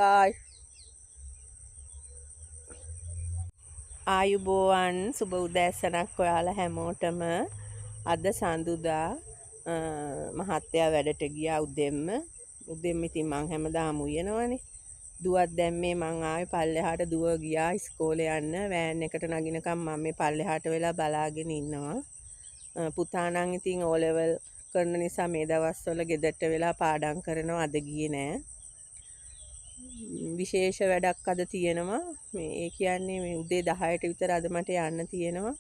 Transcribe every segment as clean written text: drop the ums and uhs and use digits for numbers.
බයි. ආයුබෝවන් සුබ උදෑසනක් ඔයාලා හැමෝටම. අද සඳුදා මහත්තයා වැඩට ගියා උදෙන්ම ඉතින් මං හැමදාම උයනවනේ. දුවත් දැම්මේ මං ආවේ පල්ලෙහාට දුව ගියා ඉස්කෝලේ යන්න. වෑන් එකට නගිනකම් මම මේ පල්ලෙහාට වෙලා බලාගෙන ඉන්නවා. පුතා නම් ඉතින් O level කරන නිසා මේ දවස්වල ගෙදරට වෙලා පාඩම් කරනවා. අද ගියේ නෑ. විශේෂ වැඩක් අද තියෙනවා. මේ කියන්නේ මේ උදේ 10ට විතර අද මට යන්න තියෙනවා.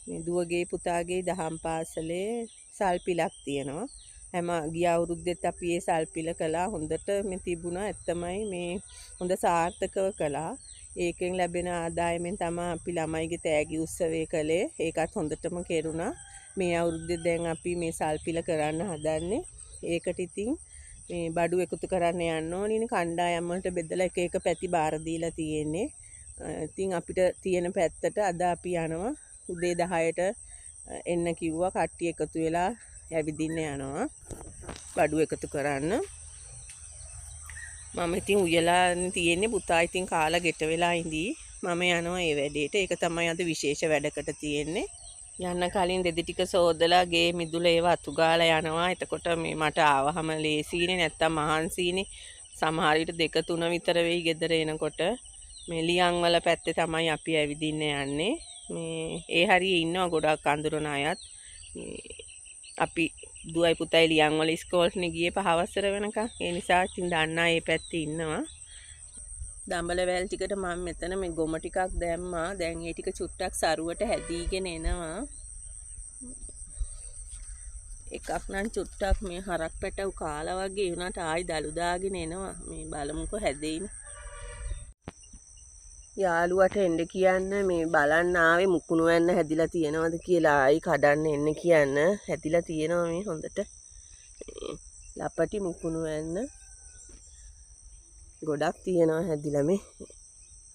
මේ දුවගේ පුතාගේ දහම් පාසලේ සල්පිලක් තියෙනවා. හැම ගිය අවුරුද්දෙත් අපි ඒ සල්පිල කළා. හොඳට මේ තිබුණා. ඇත්තමයි මේ හොඳ සාර්ථකව කළා. ඒකෙන් ලැබෙන ආදායමෙන් තමයි අපි ළමයිගේ තෑගි උත්සවය කළේ. ඒකත් හොඳටම කෙරුණා. මේ අවුරුද්දේ දැන් අපි මේ සල්පිල කරන්න හදන්නේ. ඒකට ඉතින් මේ බඩු එකතු කරන්න යන්න ඕනේ. කණ්ඩායම් වලට බෙදලා එක එක පැති බාර දීලා තියෙන්නේ. ඉතින් අපිට තියෙන පැත්තට අද අපි යනවා. උදේ 10ට එන්න කිව්වා. කට්ටිය එකතු වෙලා ඇවිදින්න යනවා. බඩු එකතු කරන්න. මම ඉතින් උයලා තියෙන්නේ. පුතා ඉතින් කාලා ගෙට වෙලා ඉඳී. මම යනවා ඒ වැඩේට. ඒක තමයි අද විශේෂ වැඩකට තියෙන්නේ. යන්න කලින් රෙදි ටික සෝදලා ගේ මිදුල ඒවා අතු ගාලා යනවා. එතකොට මේ මට ආවහම ලේසීනේ නැත්තම් මහන්සීනේ. සමහර විට 2-3 විතර වෙයි ගෙදර එනකොට. මේ ලියන් වල පැත්තේ තමයි අපි ඇවිදින්න යන්නේ. මේ ඒ හරියේ ඉන්නවා ගොඩක් අඳුරන අයත්. අපි දුවයි පුතයි ලියන් වල ඉස්කෝලේට ගියේ 5 වසර වෙනකන්. ඒ නිසා ඉතින් දන්නා මේ පැත්තේ ඉන්නවා. දඹල වැල් ටිකට මම මෙතන මේ ගොම ටිකක් දැම්මා. දැන් ඒ ටික චුට්ටක් සරුවට හැදීගෙන එනවා. එකක් නම් චුට්ටක් මේ හරක් පැටව කාලා වගේ වුණාට ආයි දලු දාගෙන එනවා. මේ බලමුකෝ හැදෙයින. යාළුවට එන්න කියන්න මේ බලන්න ආවේ මුකුණු වෙන්න හැදිලා තියෙනවද කියලා ආයි කඩන්න එන්න කියන්න. හැදිලා තියෙනවා මේ හොඳට. ලපටි මුකුණු වෙන්න. ගොඩක් තියෙනවා හැදිලා මේ.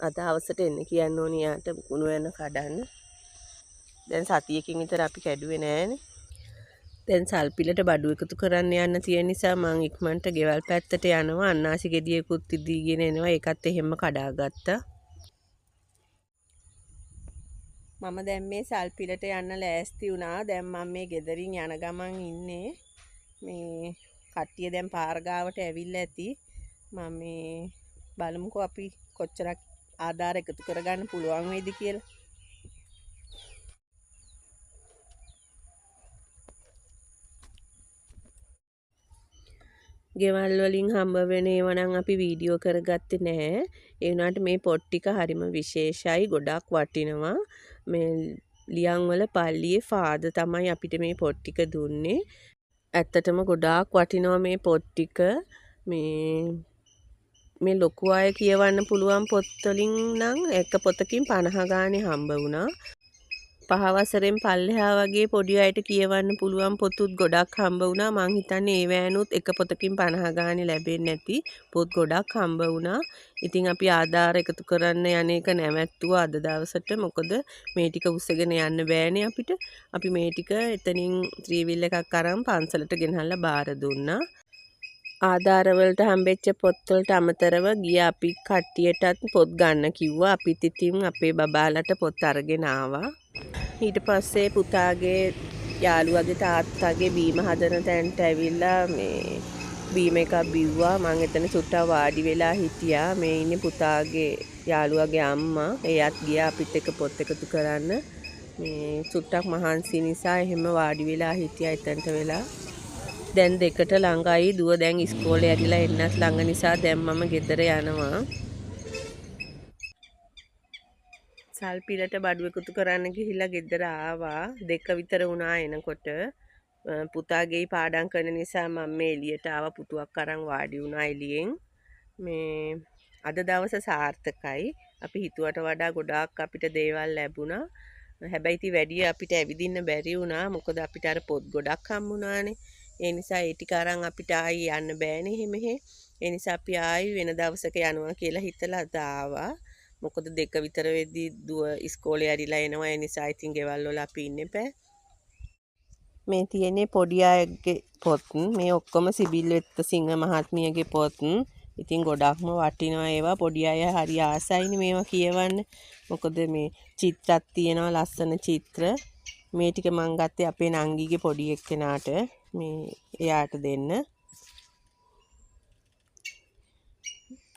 අද හවසට එන්න කියන්න ඕනේ යාට මුකුණු වෙන්න කඩන්න. දැන් සතියකින් විතර අපි කැඩුවේ නෑනේ. දැන් සල්පිලට බඩු එකතු කරන්න යන්න තියෙන නිසා මං ඉක්මනට ගෙවල් පැත්තට යනවා. අන්නාසි ගෙඩියකුත් ඉදීගෙන එනවා. ඒකත් එහෙම කඩාගත්තා. මම දැන් මේ සල්පිලට යන්න ලෑස්ති වුණා. දැන් මම මේ ගෙදරින් යන ගමන් ඉන්නේ. මේ කට්ටිය දැන් පාර ගාවට ඇවිල්ලා ඇති. මම මේ බලමුකෝ අපි කොච්චරක් ආධාර එකතු කරගන්න පුළුවන් වේද කියලා. ගෙවල් වලින් හම්බ වෙන ඒවා නම් අපි වීඩියෝ කරගත්තේ නැහැ. ඒ වුණාට මේ පොත් ටික හරිම විශේෂයි. ගොඩක් වටිනවා. මේ ලියන් වල පල්ලියේ ෆාදර් තමයි අපිට මේ පොත් ටික දුන්නේ. ඇත්තටම ගොඩාක් වටිනවා මේ පොත් ටික. මේ ලොකු අය කියවන්න පුළුවන් පොත් වලින් නම් එක පොතකින් 50 ගානේ හම්බ වුණා. 5 වසරෙන් පල්ලෙහා වගේ පොඩි අයට කියවන්න පුළුවන් පොතුත් ගොඩක් හම්බ වුණා. මං හිතන්නේ ඒ වෑනුත් එක පොතකින් 50 ගානේ ලැබෙන්නේ නැති පොත් ගොඩක් හම්බ වුණා. ඉතින් අපි ආධාර එකතු කරන්න යන එක නැවැත්තුවා අද දවසට. මොකද මේ ටික උස්සගෙන යන්න බෑනේ අපිට. අපි මේ ටික එතනින් ත්‍රිවිල් එකක් අරන් පන්සලට ගෙනහල්ලා බාර දුන්නා. ආධාර වලට හම්බෙච්ච පොත් වලට අමතරව ගිය අපි කට්ටියටත් පොත් ගන්න කිව්වා. අපිත් ඉතින් අපේ බබාලට පොත් අරගෙන ආවා. ඊට පස්සේ පුතාගේ යාළුවගේ තාත්තාගේ බීම හදන තැනට ඇවිල්ලා මේ බීම එකක් බිව්වා. මං එතන සුට්ටා වාඩි වෙලා හිටියා. මේ ඉන්නේ පුතාගේ යාළුවගේ අම්මා. එයාත් ගියා අපිත් එක්ක පොත් එකතු කරන්න. මේ සුට්ටක් මහන්සි නිසා එහෙම වාඩි වෙලා හිටියා එතනට වෙලා. දැන් 2ට ළඟයි. දුව දැන් ඉස්කෝලේ ඇරිලා එන්නත් ළඟ නිසා දැන් මම ගෙදර යනවා. සල්පිලට බඩු එකතු කරන්න ගිහිල්ලා ගෙදර ආවා. 2 විතර වුණා එනකොට. පුතාගේ පාඩම් කරන නිසා මම මේ එළියට ආවා. පුටුවක් අරන් වාඩි වුණා එළියෙන්. මේ අද දවස සාර්ථකයි. අපි හිතුවට වඩා ගොඩාක් අපිට දේවල් ලැබුණා. හැබැයි ඉතින් වැඩි අපිට ඇවිදින්න බැරි වුණා. මොකද අපිට අර පොත් ගොඩක් හම්බුණානේ. ඒ නිසා ඒ ටික අරන් අපිට ආයි යන්න බෑනේ එහෙම. ඒ නිසා අපි ආයි වෙන දවසක යනවා කියලා හිතලා අද ආවා. මොකද 2 විතර වෙද්දී දුව ඉස්කෝලේ ඇරිලා එනවා. ඒ නිසා ඉතින් ගෙවල් වල අපි ඉන්න එපා. මේ තියෙන්නේ පොඩි අයගේ පොත්. මේ ඔක්කොම සිබිල් වෙත්ත සිංහ මහත්මියගේ පොත්. ඉතින් ගොඩක්ම වටිනවා ඒවා. පොඩි අය හරි ආසයිනේ මේවා කියවන්න. මොකද මේ චිත්‍රත් තියෙනවා ලස්සන චිත්‍ර. මේ ටික මං ගත්තේ අපේ නංගිගේ පොඩි එක්කෙනාට මේ එයාට දෙන්න.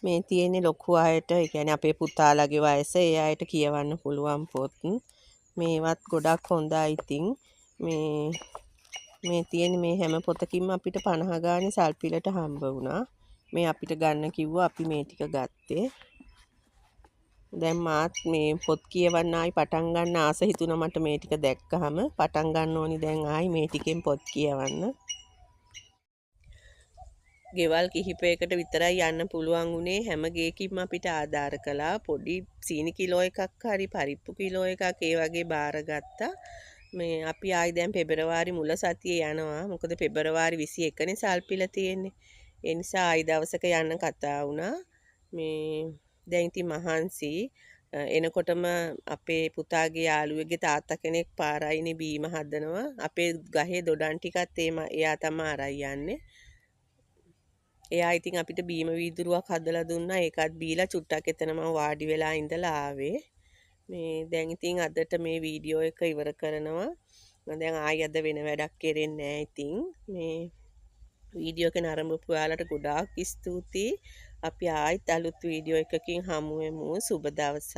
මේ තියෙන්නේ ලොකු අයට, ඒ කියන්නේ අපේ පුතාලගේ වයස, ඒ අයට කියවන්න පුළුවන් පොත්. මේවත් ගොඩක් හොඳයි. ඉතින් මේ තියෙන මේ හැම පොතකින්ම අපිට 50 ගානේ සල්පිලට හම්බ වුණා. මේ අපිට ගන්න කිව්වා, අපි මේ ටික ගත්තේ. දැන් මාත් මේ පොත් කියවන්න ආයි පටන් ගන්න ආස හිතුණා මට මේ ටික දැක්කහම. පටන් ගන්න ඕනි දැන් ආයි මේ ටිකෙන් පොත් කියවන්න. ගෙවල් කිහිපයකට විතරයි යන්න පුළුවන් වුණේ. හැම ගේකින්ම අපිට ආධාර කළා. පොඩි සීනි කිලෝ එකක් හරි පරිප්පු කිලෝ එකක් ඒ වගේ බාරගත්තා. මේ අපි ආයි දැන් පෙබරවාරි මුල සතියේ යනවා. මොකද පෙබරවාරි 21 නේ සල්පිල තියෙන්නේ. ඒ නිසා ආයි දවසක යන්න කතා වුණා. මේ දැන් ඉතින් මහන්සි එනකොටම අපේ පුතාගේ යාළුවෙක්ගේ තාත්තා කෙනෙක් පාරයිනේ බීම හදනවා. අපේ ගහේ දොඩම් ටිකත් එයා තමයි අරයි යන්නේ. එයා ඉතින් අපිට බීම වීදුරුවක් හදලා දුන්නා. ඒකත් බීලා චුට්ටක් එතන මම වාඩි වෙලා ඉඳලා ආවේ. මේ දැන් ඉතින් අදට මේ වීඩියෝ එක ඉවර කරනවා. මම දැන් ආයෙ අද වෙන වැඩක් කෙරෙන්නේ නැහැ. ඉතින් මේ වීඩියෝ එක නරඹපු ඔයාලට ගොඩාක් ස්තුතියි. අපි ආයෙත් අලුත් වීඩියෝ එකකින් හමු වෙමු. සුබ දවසක්.